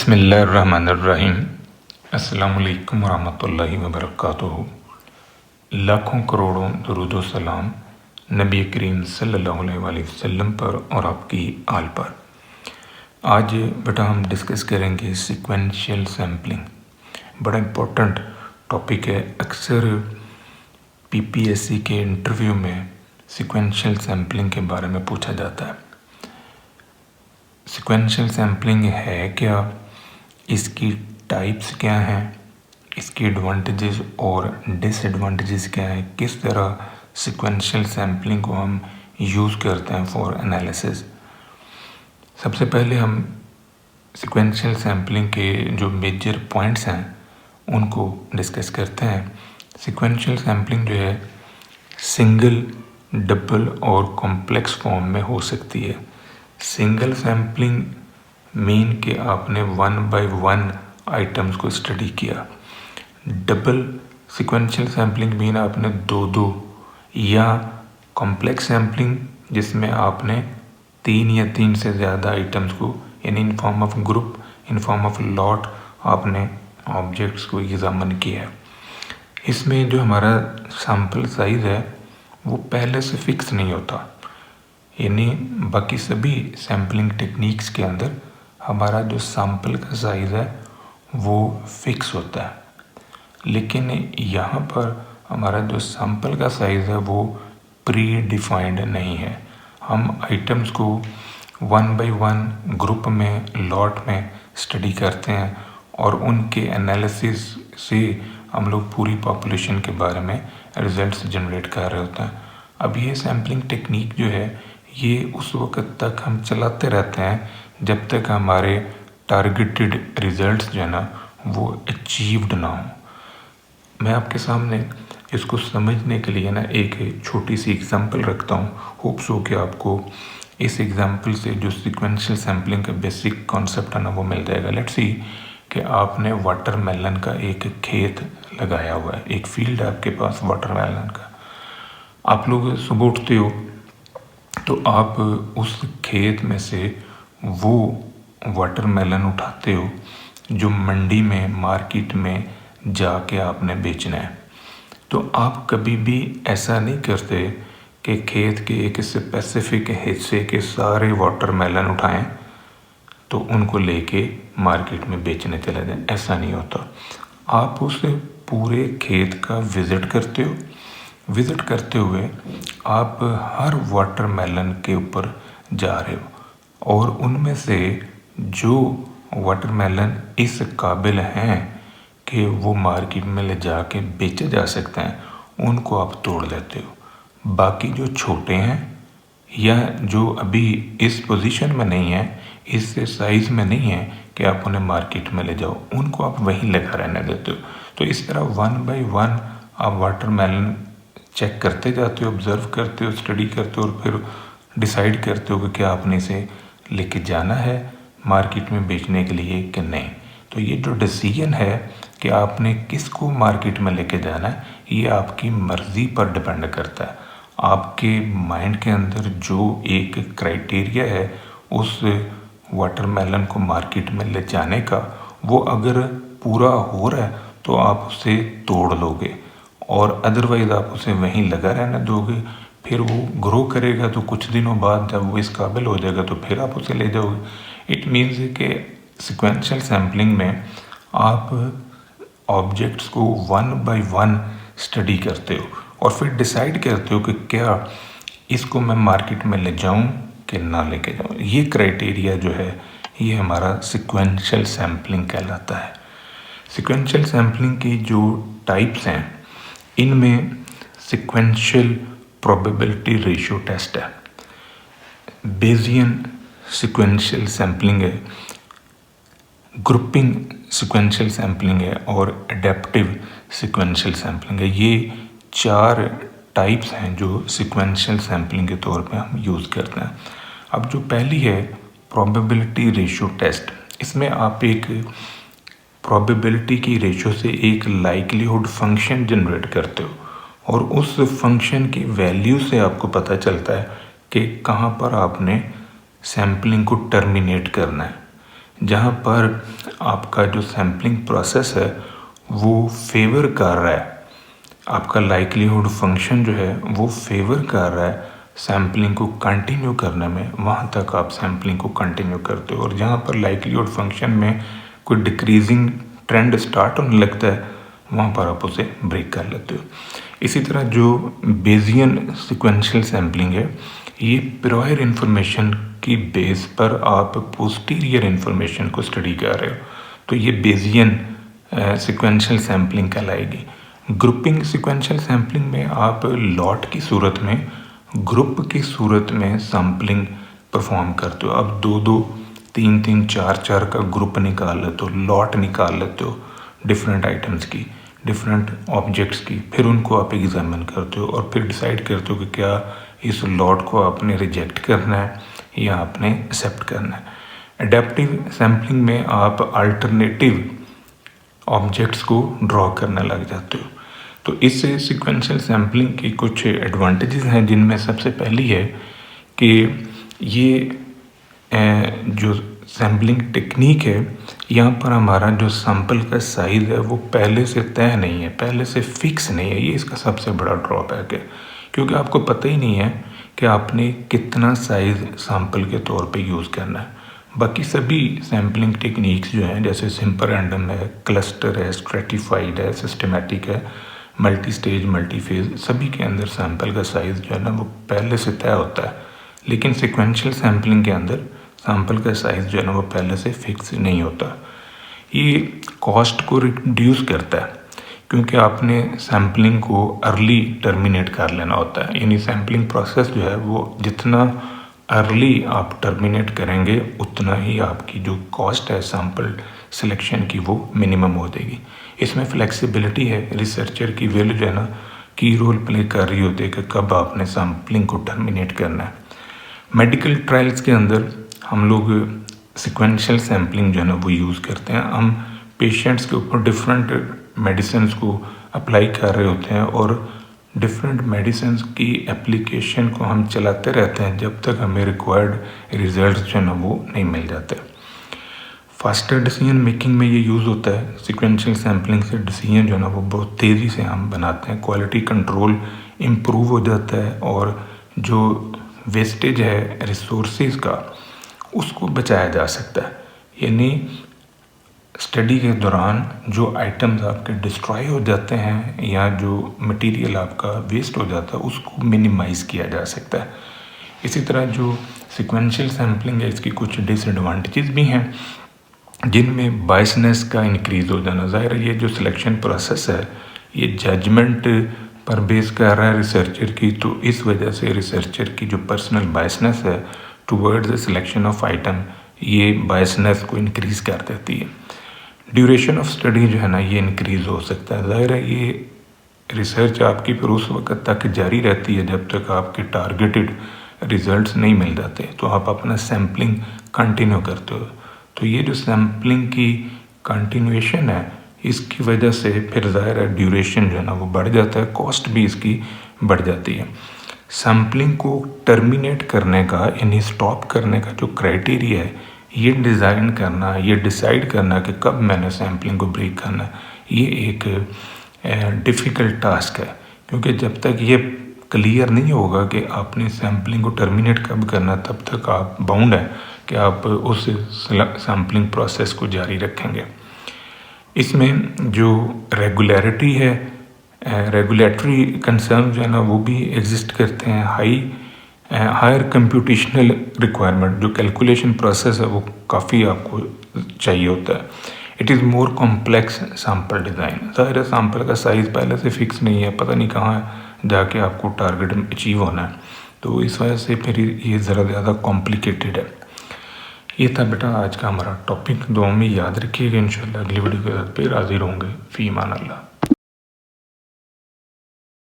बिस्मिल्लाहिर्रहमानिर्रहीम। अस्सलामुअलैकुम वरहमतुल्लाहि वबरकातुहू। लाखों करोड़ों दुरूद व सलाम नबी करीम सल्लल्लाहु अलैहि वसल्लम पर और आपकी आल पर। आज बेटा हम डिस्कस करेंगे सीक्वेंशियल सैम्पलिंग। बड़ा इम्पोर्टेंट टॉपिक है। अक्सर पीपीएससी के इंटरव्यू में सीक्वेंशियल सैम्पलिंग के बारे में पूछा जाता है। सीक्वेंशियल सैम्पलिंग है क्या, इसकी टाइप्स क्या हैं, इसके एडवांटेजेस और डिसएडवांटेजेस क्या हैं, किस तरह सीक्वेंशियल सैम्पलिंग को हम यूज़ करते हैं फॉर एनालिसिस। सबसे पहले हम सीक्वेंशियल सैम्पलिंग के जो मेजर पॉइंट्स हैं उनको डिस्कस करते हैं। सीक्वेंशियल सैम्पलिंग जो है सिंगल, डबल और कॉम्प्लेक्स फॉर्म में हो सकती है। सिंगल सैम्पलिंग मीन कि आपने 1 बाय 1 आइटम्स को स्टडी किया। डबल सीक्वेंशियल सैम्पलिंग मीन आपने दो या कॉम्प्लेक्स सैम्पलिंग जिसमें आपने 3 या 3 से ज़्यादा आइटम्स को यानी in form of group, in form of lot आपने ऑब्जेक्ट्स को एग्जामिन किया है। इसमें जो हमारा सैम्पल साइज़ है वो पहले से फिक्स नहीं होता, यानी बाकी सभी सैम्पलिंग टेक्निक्स के अंदर हमारा जो सैम्पल का साइज़ है वो फिक्स होता है, लेकिन यहाँ पर हमारा जो सैम्पल का साइज़ है वो प्री डिफाइंड नहीं है। हम आइटम्स को 1 बाय 1 ग्रुप में, लॉट में स्टडी करते हैं और उनके एनालिसिस से हम लोग पूरी पॉपुलेशन के बारे में रिजल्ट्स जनरेट कर रहे होते हैं। अब ये सैम्पलिंग टेक्निक जो है ये उस वक़्त तक हम चलाते रहते हैं जब तक हमारे टारगेटेड रिजल्ट्स जो है ना वो अचीव्ड ना हो। मैं आपके सामने इसको समझने के लिए ना एक छोटी सी एग्जांपल रखता हूँ। होप्स हो कि आपको इस एग्जांपल से जो सीक्वेंशियल सैम्पलिंग का बेसिक कॉन्सेप्ट है ना वो मिल जाएगा। लेट्स सी कि आपने वाटरमेलन का एक खेत लगाया हुआ है, एक फील्ड है आपके पास वाटरमेलन का। आप लोग सुबह उठते हो तो आप उस खेत में से वो वाटरमेलन उठाते हो जो मंडी में, मार्केट में जाके आपने बेचना है। तो आप कभी भी ऐसा नहीं करते कि खेत के एक स्पेसिफिक हिस्से के सारे वाटरमेलन उठाएं तो उनको लेके मार्केट में बेचने चले जाएं। ऐसा नहीं होता। आप उस पूरे खेत का विज़िट करते हो। विज़िट करते हुए आप हर वाटरमेलन के ऊपर जा रहे हो और उनमें से जो वाटरमेलन इस काबिल हैं कि वो मार्केट में ले जाके बेचे जा सकते हैं उनको आप तोड़ लेते हो। बाकी जो छोटे हैं या जो अभी इस पोजीशन में नहीं है, इस साइज़ में नहीं है कि आप उन्हें मार्केट में ले जाओ, उनको आप वहीं लगा रहने देते हो। तो इस तरह 1 बाय 1 आप वाटरमेलन चेक करते जाते हो, ऑब्ज़र्व करते हो, स्टडी करते हो और फिर डिसाइड करते हो कि क्या आपने इसे लेके जाना है मार्केट में बेचने के लिए कि नहीं। तो ये जो डिसीजन है कि आपने किसको मार्केट में लेके जाना है ये आपकी मर्ज़ी पर डिपेंड करता है। आपके माइंड के अंदर जो एक क्राइटेरिया है उस वाटरमेलन को मार्केट में ले जाने का, वो अगर पूरा हो रहा है तो आप उसे तोड़ लोगे और अदरवाइज़ आप उसे वहीं लगा रहने दोगे। फिर वो ग्रो करेगा तो कुछ दिनों बाद जब वो इस काबिल हो जाएगा तो फिर आप उसे ले जाओगे। इट मीन्स कि सीक्वेंशियल सैम्पलिंग में आप ऑब्जेक्ट्स को 1 बाय 1 स्टडी करते हो और फिर डिसाइड करते हो कि क्या इसको मैं मार्केट में ले जाऊं कि ना लेके जाऊं। ये क्राइटेरिया जो है ये हमारा सीक्वेंशियल सैम्पलिंग कहलाता है। सीक्वेंशियल सैम्पलिंग की जो टाइप्स हैं इनमें सीक्वेंशियल प्रोबेबिलिटी रेशियो टेस्ट है, बेजियन सीक्वेंशियल सैम्पलिंग है, ग्रुपिंग सीक्वेंशियल सैम्पलिंग है और एडेप्टिव सीक्वेंशियल सैम्पलिंग है। ये 4 टाइप्स हैं जो सीक्वेंशियल सैम्पलिंग के तौर पे हम यूज़ करते हैं। अब जो पहली है प्रोबेबिलिटी रेशियो टेस्ट, इसमें आप एक प्रोबेबिलिटी की रेशियो से एक लाइक्लीहुड फंक्शन जनरेट करते हो और उस फंक्शन की वैल्यू से आपको पता चलता है कि कहाँ पर आपने सैम्पलिंग को टर्मिनेट करना है। जहाँ पर आपका जो सैम्पलिंग प्रोसेस है वो फेवर कर रहा है, आपका लाइक्लीहुड फंक्शन जो है वो फेवर कर रहा है सैम्पलिंग को कंटिन्यू करने में, वहाँ तक आप सैम्पलिंग को कंटिन्यू करते हो। और जहाँ पर लाइक्लीहुड फंक्शन में कोई डिक्रीजिंग ट्रेंड स्टार्ट होने लगता है, वहाँ पर आप उसे ब्रेक कर लेते हो। इसी तरह जो बेजियन सिक्वेंशियल सैम्पलिंग है, ये प्रायर इन्फॉर्मेशन की बेस पर आप पोस्टीरियर इन्फॉर्मेशन को स्टडी कर रहे हो, तो ये बेजियन सिक्वेंशियल सैम्पलिंग कहलाएगी। ग्रुपिंग सिक्वेंशियल सैम्पलिंग में आप लॉट की सूरत में, ग्रुप की सूरत में सैम्पलिंग परफॉर्म करते हो। अब 2-2, 3-3, 4-4 का ग्रुप निकाल लेते हो, लॉट निकाल लेते हो डिफरेंट आइटम्स की, डिफरेंट ऑब्जेक्ट्स की, फिर उनको आप एग्जामिन करते हो और फिर डिसाइड करते हो कि क्या इस लॉट को आपने रिजेक्ट करना है या आपने एक्सेप्ट करना है। एडेप्टिव सैम्पलिंग में आप अल्टरनेटिव ऑब्जेक्ट्स को ड्रॉ करने लग जाते हो। तो इससे सिक्वेंशियल सैम्पलिंग की कुछ एडवांटेजेस हैं, जिनमें सबसे पहली है कि ये जो सैम्पलिंग टेक्निक है, यहाँ पर हमारा जो सैम्पल का साइज़ है वो पहले से तय नहीं है, पहले से फिक्स नहीं है। ये इसका सबसे बड़ा ड्रॉबैक है, क्योंकि आपको पता ही नहीं है कि आपने कितना साइज़ सैम्पल के तौर पे यूज़ करना है। बाकी सभी सैम्पलिंग टेक्निक्स जो हैं, जैसे सिंपल रैंडम है, क्लस्टर है, स्ट्रेटिफाइड है, सिस्टमेटिक है, मल्टी स्टेज, मल्टी फेज, सभी के अंदर सैम्पल का साइज़ जो है ना वो पहले से तय होता है। लेकिन सिक्वेंशियल सैम्पलिंग के अंदर सैम्पल का साइज़ जो है ना वो पहले से फिक्स नहीं होता। ये कॉस्ट को रिड्यूस करता है, क्योंकि आपने सैम्पलिंग को अर्ली टर्मिनेट कर लेना होता है। यानी सैम्पलिंग प्रोसेस जो है वो जितना अर्ली आप टर्मिनेट करेंगे, उतना ही आपकी जो कॉस्ट है सैम्पल सिलेक्शन की वो मिनिमम हो जाएगी। इसमें फ्लेक्सिबिलिटी है, रिसर्चर की विल जो है ना की रोल प्ले कर रही होती है कि कब आपने सैम्पलिंग को टर्मिनेट करना है। मेडिकल ट्रायल्स के अंदर हम लोग सिक्वेंशियल सैम्पलिंग जो है ना वो यूज़ करते हैं। हम पेशेंट्स के ऊपर डिफरेंट मेडिसिन को अप्लाई कर रहे होते हैं और डिफरेंट मेडिसिन की एप्लीकेशन को हम चलाते रहते हैं जब तक हमें रिक्वायर्ड रिजल्ट जो है ना वो नहीं मिल जाते। फास्टर डिसीजन मेकिंग में ये यूज़ होता है। सिक्वेंशियल सैम्पलिंग से डिसीजन जो है ना वो बहुत तेज़ी से हम बनाते हैं, क्वालिटी कंट्रोल इम्प्रूव हो जाता है और जो वेस्टेज है रिसोर्सेज का उसको बचाया जा सकता है। यानी स्टडी के दौरान जो आइटम्स आपके डिस्ट्रॉय हो जाते हैं या जो मटेरियल आपका वेस्ट हो जाता है उसको मिनिमाइज़ किया जा सकता है। इसी तरह जो सिक्वेंशियल सैम्पलिंग है, इसकी कुछ डिसएडवांटेजेस भी हैं, जिनमें बायसनेस का इंक्रीज़ हो जाना। ज़ाहिर है ये जो सिलेक्शन प्रोसेस है ये जजमेंट पर बेस कर रहा है रिसर्चर की, तो इस वजह से रिसर्चर की जो पर्सनल बायसनेस है towards the selection of item, ये बायसनेस को इंक्रीज़ कर देती है। ड्यूरेशन ऑफ स्टडी जो है ना ये इंक्रीज़ हो सकता है। ज़ाहिर है ये रिसर्च आपकी फिर उस वक्त तक जारी रहती है जब तक आपके टारगेटेड रिजल्ट्स नहीं मिल जाते, तो आप अपना सैम्पलिंग कंटिन्यू करते हो। तो ये जो सैम्पलिंग की कंटिन्यूएशन है, इसकी वजह से फिर ज़ाहिर है ड्यूरेशन जो है ना वो बढ़ जाता है, कॉस्ट भी इसकी बढ़ जाती है। सैम्पलिंग को टर्मिनेट करने का यानी स्टॉप करने का जो क्राइटेरिया है, ये डिज़ाइन करना, ये डिसाइड करना कि कब मैंने सैम्पलिंग को ब्रेक करना, ये एक डिफ़िकल्ट टास्क है, क्योंकि जब तक ये क्लियर नहीं होगा कि आपने सैम्पलिंग को टर्मिनेट कब करना, तब तक आप बाउंड है कि आप उस सैम्पलिंग प्रोसेस को जारी रखेंगे। इसमें जो रेगुलरिटी है, रेगुलेटरी कंसर्न जो है ना वो भी एग्जिस्ट करते हैं। हायर कंप्यूटेशनल रिक्वायरमेंट, जो कैलकुलेशन प्रोसेस है वो काफ़ी आपको चाहिए होता है। It is more complex sample design. ज़ाहिर है सैम्पल का साइज़ पहले से फिक्स नहीं है, पता नहीं कहाँ जाके आपको टारगेट अचीव होना है, तो इस वजह से फिर ये ज़रा ज़्यादा कॉम्प्लिकेटेड है। ये था बेटा आज का हमारा टॉपिक। दुआ में याद रखिएगा, इंशाल्लाह अगली वीडियो के साथ फिर हाजिर होंगे। फ़ी अमान अल्लाह।